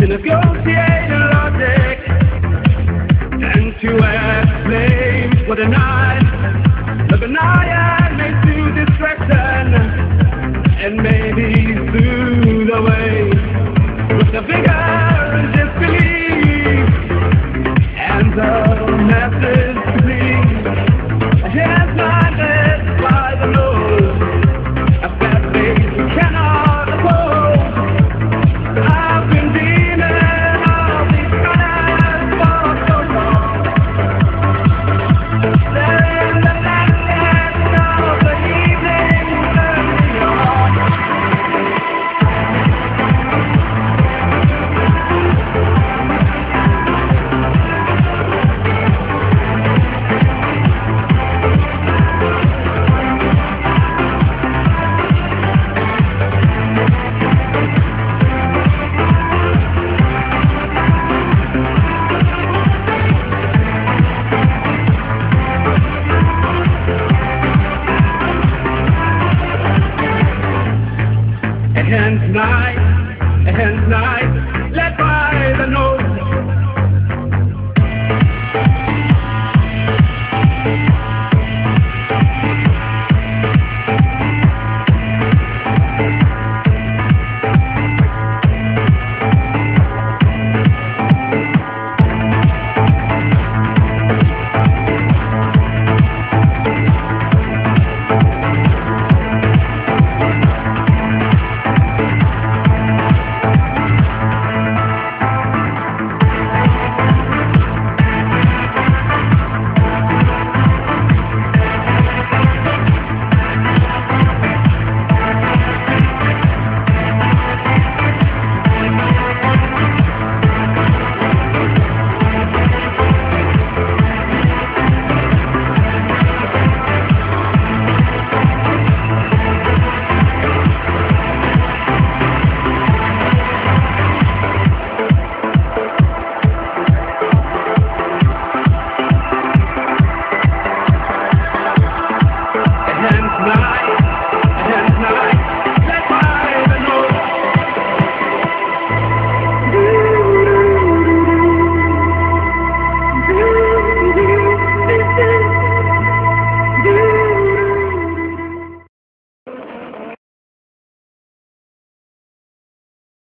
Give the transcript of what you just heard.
Negotiate logic and to explain what a night, look an eye makes to distraction and maybe soothe away with the vigor and disbelief and the message clean. Here's my head by the nose, a bad face we cannot oppose. I've been and tonight, let